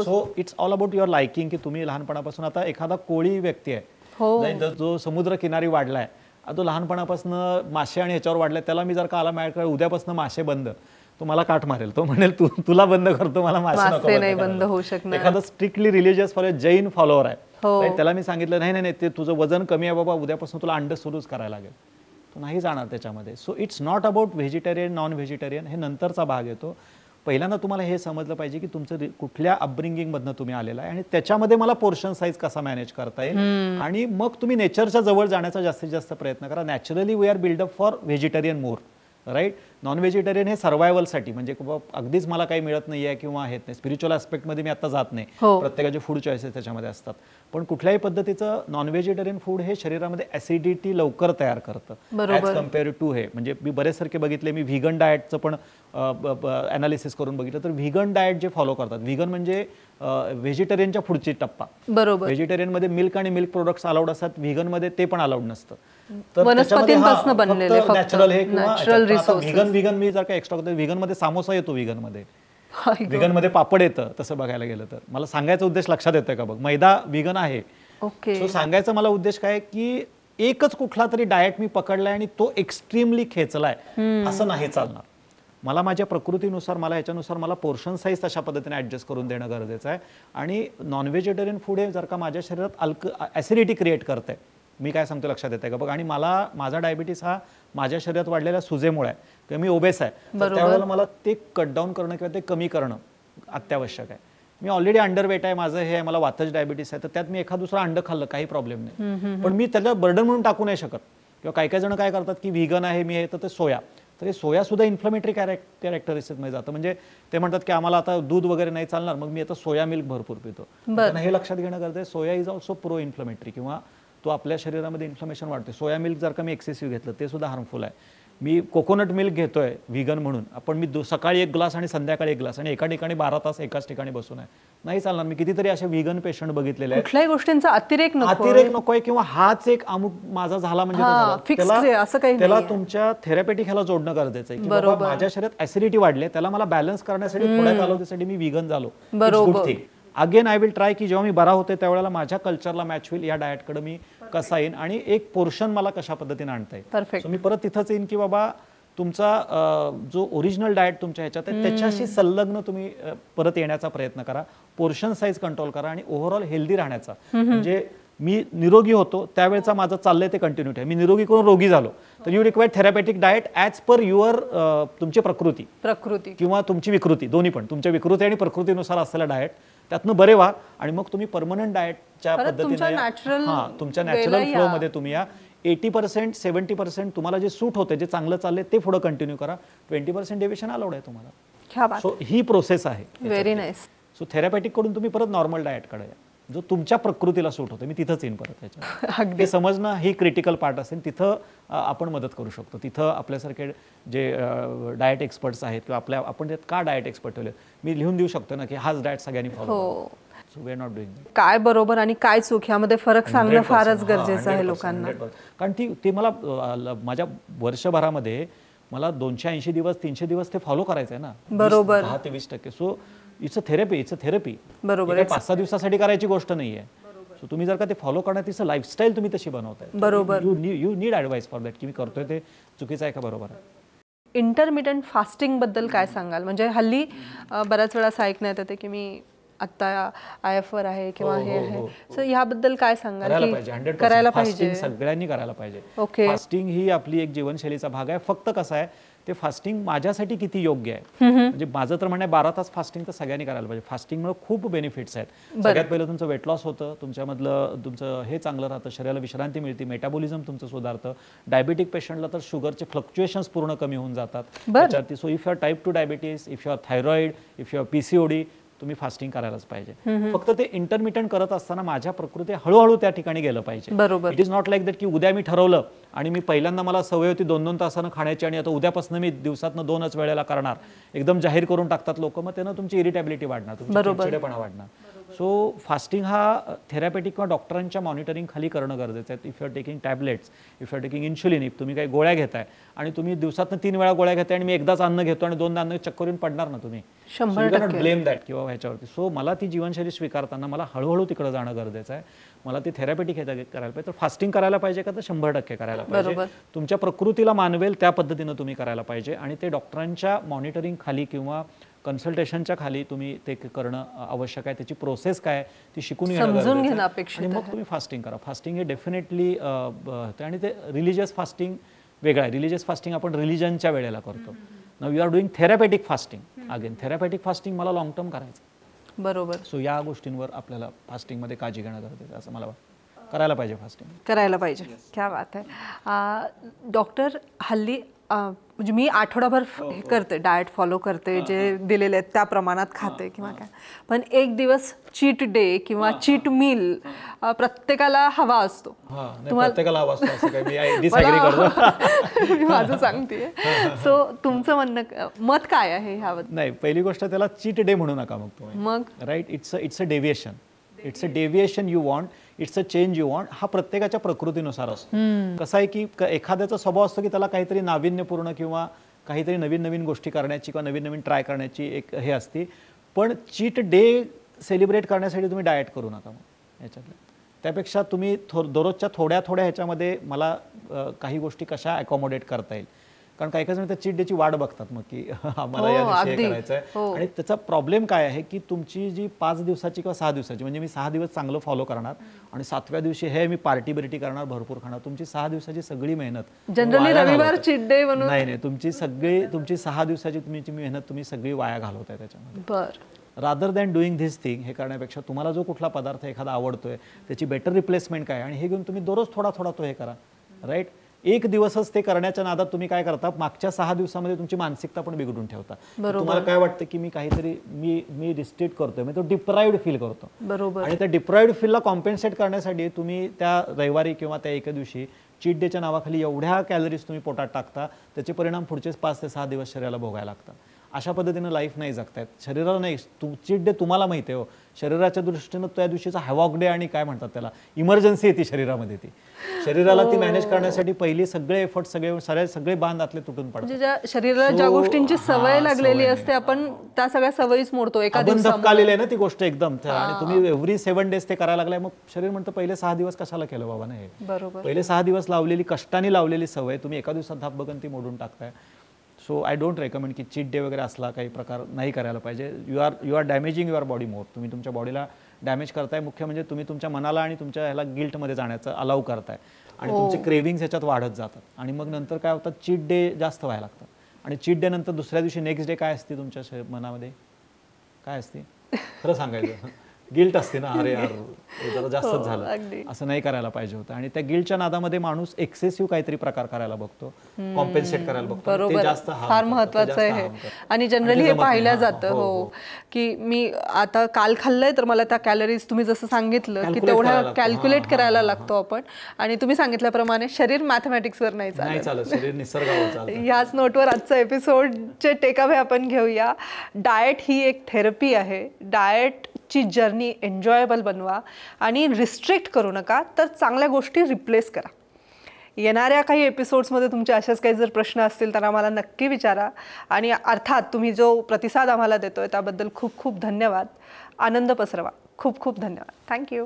So it's all about your liking, की तुम्ही लहानपणापासून, आता एखादा कोळी व्यक्ती आहे जो समुद्र किनारी वाढलाय, तो लहानपणापासून मासे आणि ह्याच्यावर वाढलाय, त्याला मी जर का आला माझ्याकडे उद्यापासून मासे बंद, तो मला काठ मारेल. तो म्हणेल तुला बंद करतो, मला मासे नाही बंद होऊ शकणार. एखादा strictly religious follow, Jain follower आहे, त्याला मी सांगितलं नाही नाही ते तुझं वजन कमी आहे बाबा, उद्यापासून तुला अंड सुरूच करायला लागेल, तो नाही जाणार त्याच्यामध्ये. So it's not about vegetarian non vegetarian, हे नंतरचा भाग येतो. पहिल्यांदा तुम्हाला हे समजलं पाहिजे की तुमचं कुठल्या अपब्रिंगिंगमधनं तुम्ही आलेला आहे आणि त्याच्यामध्ये मला पोर्शन साईज कसा मॅनेज करता येईल, आणि मग तुम्ही नेचरच्या जवळ जाण्याचा जास्तीत जास्त प्रयत्न करा. Naturally we are build up for vegetarian more, right. Non vegetarian हे सर्वायवलसाठी, म्हणजे अगदीच मला काही मिळत नाही आहे किंवा हेच नाही, स्पिरिच्युअल ॲस्पेक्टमध्ये मी आता जात नाही, प्रत्येकाचे फूड चॉईसेस त्याच्यामध्ये असतात. पण कुठल्याही पद्धतीचं नॉन व्हेजिटेरियन फूड हे शरीरामध्ये ॲसिडिटी लवकर तयार करतं ॲज कम्पेअर टू हे. म्हणजे मी बरेचसारखे बघितले, मी व्हिगन डाएटचं पण ॲनालिसिस करून बघितलं तर व्हिगन डाएट जे फॉलो करतात, व्हिगन म्हणजे व्हेजिटेरियनच्या पुढची टप्पा. बरोबर. व्हेजिटेरियनमध्ये मिल्क आणि मिल्क प्रोडक्ट्स अलाउड असतात, व्हिगनमध्ये ते पण अलाउड नसतं. वनस्पतींपासून बनलेले नॅचरल हे किंवा व्हिगन मी जर का एक्स्ट्रा करतो, व्हिगन मध्ये सामोसा येतो, व्हिगन मध्ये पापड येतं. तसं बघायला गेलं तर मला सांगायचा उद्देश लक्षात येतोय का बघ, मैदा व्हिगन आहे. सो सांगायचा मला उद्देश काय की एकच कुठला तरी डाएट मी पकडलाय आणि तो एक्स्ट्रीमली खेचलाय असं नाही चालणार. मला माझ्या प्रकृतीनुसार, मला ह्याच्यानुसार मला पोर्शन साईज तशा पद्धतीने ॲडजस्ट करून देणं गरजेचं आहे. आणि नॉन व्हेजिटेरियन फूड हे जर का माझ्या शरीरात ॲसिडिटी क्रिएट करतंय, मी काय सांगतो लक्षात येते का बघ. आणि मला माझा डायबिटीस हा माझ्या शरीरात वाढलेल्या सुजेमुळे आहे किंवा मी ओबेस आहे, तर त्यावेळेला मला ते कट डाऊन करणं किंवा ते कमी करणं अत्यावश्यक आहे. मी ऑलरेडी अंडरवेट आहे, माझं हे आहे, मला वातज डायबिटीस आहे, तर त्यात मी एखाद दुसरा अंड खाल्लं काही प्रॉब्लेम नाही, पण मी त्याला बर्डन म्हणून टाकू नाही शकत. किंवा काही काही जण काय करतात की व्हिगन आहे मी, तर ते सोया, तर हे सोया सुद्धा इन्फ्लमेटरी कॅरेक्टरिस्टिकमध्ये जातं. म्हणजे ते म्हणतात की आम्हाला आता दूध वगैरे नाही चालणार, मग मी आता सोया मिल्क भरपूर पितो. त्यांना हे लक्षात घेणं गरजेचं आहे, सोया इज ऑल्सो प्रो इन्फ्लमेटरी, किंवा तो आपल्या शरीरामध्ये इन्फ्लमेशन वाढते. सोया मिल्क जर का मी एक्सेसिव्ह घेतलं ते सुद्धा हार्मफुल आहे. मी कोकोनट मिल्क घेतोय व्हिगन म्हणून, आपण मी सकाळी 1 ग्लास आणि संध्याकाळी 1 ग्लास, आणि एका ठिकाणी 12 तास एकाच ठिकाणी बसून आहे, नाही चालणार. मी कितीतरी असे व्हिगन पेशंट बघितलेले आहेत. कुठल्याही गोष्टींचा अतिरेक नकोय, किंवा हाच एक अमुक माझा झाला म्हणजे त्याला तुमच्या थेरपेटिक ह्याला जोडणं गरजेचं आहे की बाबा माझ्या शरीरात ऍसिडिटी वाढली, त्याला मला बॅलन्स करण्यासाठी थोड्या कालावधीसाठी मी व्हिगन झालो. अगेन आय विल ट्राय की जेव्हा मी बरा होते त्यावेळेला माझ्या कल्चरला मॅच होईल या डाएटकडे मी कसा येईन आणि एक पोर्शन मला कशा पद्धतीने आणता येईल. सो मी परत तिथंच येईन की बाबा तुमचा जो ओरिजिनल डाएट तुमच्या ह्याच्यात आहे त्याच्याशी संलग्न तुम्ही परत येण्याचा प्रयत्न करा, पोर्शन साईज कंट्रोल करा आणि ओव्हरऑल हेल्दी राहण्याचा. म्हणजे मी निरोगी होतो त्यावेळेचा माझं चाललंय ते कंटिन्युटी आहे, मी निरोगी करून रोगी झालो तर you require therapeutic diet as per your तुमची प्रकृती किंवा तुमची विकृती, दोन्ही पण तुमच्या विकृती आणि प्रकृतीनुसार असलेला डाएट, त्यातनं बरे व्हा आणि मग तुम्ही परमनंट डाएटच्या पद्धतीने तुमच्या नॅचरल फ्लो मध्ये तुम्ही या. 80% 70% तुम्हाला जे सूट होते, जे चांगलं चाललंय ते पुढे कंटिन्यू करा, 20% डेव्हिएशन अलाउड आहे तुम्हाला. सो ही प्रोसेस आहे. Very nice. सो थेरपॅटिक कडून तुम्ही परत नॉर्मल डाएट कडे या जो तुमच्या प्रकृतीला सूट होतं. मी तिथंच येईन परत त्याच्या, ते समजणं ही क्रिटिकल पार्ट असेल, तिथं आपण मदत करू शकतो. तिथं आपल्यासारखे जे डाएट एक्सपर्ट्स आहेत किंवा आपण त्यात का डाएट एक्सपर्ट ठेवले, मी लिहून देऊ शकतो ना की हाच डाएट सगळ्यांनी फॉलो करा. So we are not doing काय बरोबर आणि काय चूक यामध्ये फरक सांगणं फारच गरजेचं आहे लोकांना. कारण ते मला माझ्या वर्षभरामध्ये मला 280 दिवस 300 दिवस ते फॉलो करायचं आहे ना, बरोबर 10 ते 20%. So it's a therapy. बरोबर, 5-6 दिवसासाठी करायची गोष्ट नाहीये. सो तुम्ही जर का ते फॉलो करण्यात तिचं लाईफस्टाईल तुम्ही तशी बनवताय, बरोबर, you need advice for that की मी करतोय ते चुकीचं आहे का बरोबर आहे. इंटरमिटंट फास्टिंग बद्दल काय सांगाल? म्हणजे हल्ली बऱ्याच वेळा असं ऐकण्यात येते की मी आता IF वर आहे किंवा हे आहे, सो याबद्दल काय सांगाल? करायला पाहिजे, सगळ्यांनी करायला पाहिजे. फास्टिंग ही आपली एक जीवनशैलीचा भाग आहे. फक्त कसं आहे ते फास्टिंग माझ्यासाठी किती योग्य आहे, म्हणजे माझं तर म्हणणं आहे 12 तास फास्टिंग तर सगळ्यांनी करायला पाहिजे. फास्टिंगमुळे खूप बेनिफिट्स आहेत. सगळ्यात पहिलं तुमचं वेट लॉस होतं, तुमच्यामधलं तुमचं हे चांगलं राहतं, शरीराला विश्रांती मिळते, मेटाबॉलिझम तुमचं सुधारतं. डायबिटिक पेशंटला तर शुगरचे फ्लक्च्युएशन्स पूर्ण कमी होऊन जातात त्याच्यावरती. So if you are type 2 diabetes, if you are thyroid, if you are PCOD, तुम्ही फास्टिंग करायलाच पाहिजे. फक्त ते इंटरमिटंट करत असताना माझ्या प्रकृती हळूहळू त्या ठिकाणी गेलं पाहिजे. It is not like that की उद्या मी ठरवलं आणि मी पहिल्यांदा मला सवय होती 2-2 तासानं खाण्याची आणि आता उद्यापासून मी दिवसातनं 2च वेळेला करणार, एकदम जाहीर करून टाकतात लोक, मग त्यानं तुमची इरिटेबिलिटी वाढणार, तुमची चिडचिडेपणा वाढणार. सो फास्टिंग हा थेरपॅटिक किंवा डॉक्टरांच्या मॉनिटरिंग खाली करणं गरजेचं आहे. If you are taking tablets, if you are taking insulin, if तुम्ही काही गोळ्या घेताय आणि तुम्ही दिवसातनं 3 वेळा गोळ्या घेताय आणि मी एकदाच अन्न घेतो आणि 2दा अन्न चक्करून पडणार ना तुम्ही. 100% ब्लेम दॅट किंवा ह्याच्यावरती. सो मला ती जीवनशैली स्वीकारताना मला हळूहळू तिकडे जाणं गरजेचं आहे. मला ती थेरपॅटिक करायला पाहिजे. तर फास्टिंग करायला पाहिजे का? तर 100% करायला पाहिजे. तुमच्या प्रकृतीला मानवेल त्या पद्धतीनं तुम्ही करायला पाहिजे आणि ते डॉक्टरांच्या मॉनिटरिंग खाली किंवा कन्सल्टेशनच्या खाली तुम्ही ते करणं आवश्यक आहे. त्याची प्रोसेस काय ती शिकून घेणं अपेक्षित आणि मग तुम्ही फास्टिंग करा. फास्टिंग हे डेफिनेटली आणि ते रिलिजियस फास्टिंग वेगळं आहे. रिलिजियस फास्टिंग आपण रिलिजनच्या वेळेला करतो. Now you are doing therapeutic fasting. Again therapeutic fasting मला लॉंग टर्म करायचं. बरोबर. सो या गोष्टींवर आपल्याला फास्टिंगमध्ये काळजी घेणं गरजेचं असं मला वाटतं. करायला पाहिजे फास्टिंग, करायला पाहिजे. क्या बात आहे. डॉक्टर हल्ली म्हणजे मी आठवडाभर करते, डाएट फॉलो करते, जे दिलेले आहेत त्या प्रमाणात खाते किंवा काय, पण एक दिवस चीट डे किंवा चीट मील प्रत्येकाला हवा असतो. मी माझं सांगते. सो तुमचं म्हणणं मत काय आहे ह्याबद्दल? नाही, पहिली गोष्ट त्याला चीट डे म्हणू नका मग तुम्ही. मग right, it's a deviation. It's a deviation you want, it's a change you want. हा प्रत्येकाच्या प्रकृतीनुसार असतो. कसं आहे की एखाद्याचा स्वभाव असतो की त्याला काहीतरी नाविन्यपूर्ण किंवा काहीतरी नवीन नवीन गोष्टी करण्याची किंवा नवीन नवीन ट्राय करण्याची एक हे असते. पण चीट डे सेलिब्रेट करण्यासाठी तुम्ही डाएट करू नका मग याच्यातलं. त्यापेक्षा तुम्ही दररोजच्या थोड्या थोड्या ह्याच्यामध्ये मला काही गोष्टी कशा अकॉमोडेट करता येईल. कारण काही काही जण त्या चीट डेची वाट बघतात मग की आम्हाला या दिवशी हे करायचं आहे. आणि त्याचा प्रॉब्लेम काय आहे की तुमची जी 5 दिवसाची किंवा 6 दिवसाची, म्हणजे मी 6 दिवस चांगलं फॉलो करणार आणि 7व्या दिवशी हे मी पार्टी बिर्टी करणार, भरपूर खाणार, तुमची 6 दिवसाची सगळी मेहनत जनरली रविवार चीट डे म्हणून नाही, तुमची 6 दिवसाची तुमची मेहनत तुम्ही सगळी वाया घालवताय त्याच्यामध्ये. बरं, rather than doing this thing, हे करण्यापेक्षा तुम्हाला जो कुठला पदार्थ एखादा आवडतोय त्याची बेटर रिप्लेसमेंट काय आणि हे घेऊन तुम्ही दररोज थोडा थोडा तो हे करा. राईट, एक दिवसच ते करण्याच्या नादात तुम्ही काय करता, मागच्या 6 दिवसामध्ये तुमची मानसिकता पण बिघडून ठेवता. तुम्हाला काय वाटतं की मी काहीतरी मी रिस्ट्रिक्ट करतोय, मी तो डिप्राइव्ड फील करतो. बरोबर. आणि त्या डिप्राइव्ड फीलला कॉम्पेन्सेट करण्यासाठी तुम्ही त्या रविवारी किंवा त्या एका दिवशी चीट डेच्या नावाखाली एवढ्या कॅलरीज तुम्ही पोटात टाकता, त्याचे परिणाम पुढचे 5 ते 6 दिवस शरीराला भोगायला लागतात. अशा पद्धतीनं लाईफ नाही जगतायत. शरीराला नाही, चीट डे तुम्हाला माहिती आहे हो, शरीराच्या दृष्टीनं त्या दिवशीचा हॅवॉक डे आणि काय म्हणतात त्याला, इमर्जन्सी येते शरीरामध्ये. ती शरीराला ती मॅनेज करण्यासाठी पहिली सगळे एफर्ट सगळे बांध आतले तुटून पडतात. म्हणजे ज्या शरीराला ज्या गोष्टींची सवय लागलेली असते आपण त्या सगळ्या सवयीच मोडतो एका दिवसात. धक्कालेली आहे ना ती गोष्ट एकदम, आणि तुम्ही एव्हरी 7 डेज ते करायला लागलाय, मग शरीर म्हणतं पहिले 6 दिवस कशाला केलं बाबा ना हे. बरोबर. पहिले 6 दिवस लावलेली, कष्टाने लावलेली सवय तुम्ही एका दिवसात धाप बघून ती मोडून टाकताय. सो आय डोंट रेकमेंड की चीट डे वगैरे असला काही प्रकार नाही करायला पाहिजे. You are damaging your body more. तुम्ही तुमच्या बॉडीला डॅमेज करताय. मुख्य म्हणजे तुम्ही तुमच्या मनाला आणि तुमच्या ह्याला गिल्टमध्ये जाण्याचं अलाव करताय आणि तुमचे क्रेविंग्स ह्याच्यात वाढत जातात आणि मग नंतर काय होतं, चीट डे जास्त व्हायला लागतात. आणि चीट डे नंतर दुसऱ्या दिवशी नेक्स्ट डे काय असते तुमच्या मनामध्ये, काय असते खरं सांगायचं, गिल्ट असते ना, अरे यार जरा जास्तच झालं, असं नाही करायला पाहिजे होतं. आणि त्या गिल्टच्या नादामध्ये माणूस एक्सेसिव्ह काहीतरी प्रकार करायला बघतो, कॉम्पेन्सेट करायला बघतो. बरोबर, फार महत्वाचं आहे हे. आणि जनरली हे पाहिलं जातं हो की मी आता काल खाल्लंय तर मला त्या कॅलरीज तुम्ही जसं सांगितलं की तेवढ्या कॅल्क्युलेट करायला लागतो आपण. आणि तुम्ही सांगितल्याप्रमाणे शरीर मॅथमॅटिक्सवर नाही चालत, शरीर निसर्गावर चालतं. ह्याच नोटवर आजचा एपिसोडचे टेकअवे आपण घेऊया. डाएट ही एक थेरपी आहे. डाएटची जर्नी एन्जॉयबल बनवा आणि रिस्ट्रिक्ट करू नका, तर चांगल्या गोष्टी रिप्लेस करा. येणाऱ्या काही एपिसोड्समध्ये तुमचे असेच काही जर प्रश्न असतील तर आम्हाला नक्की विचारा. आणि अर्थात तुम्ही जो प्रतिसाद आम्हाला देतोय त्याबद्दल खूप खूप धन्यवाद. आनंद पसरवा. खूप खूप धन्यवाद. थँक्यू.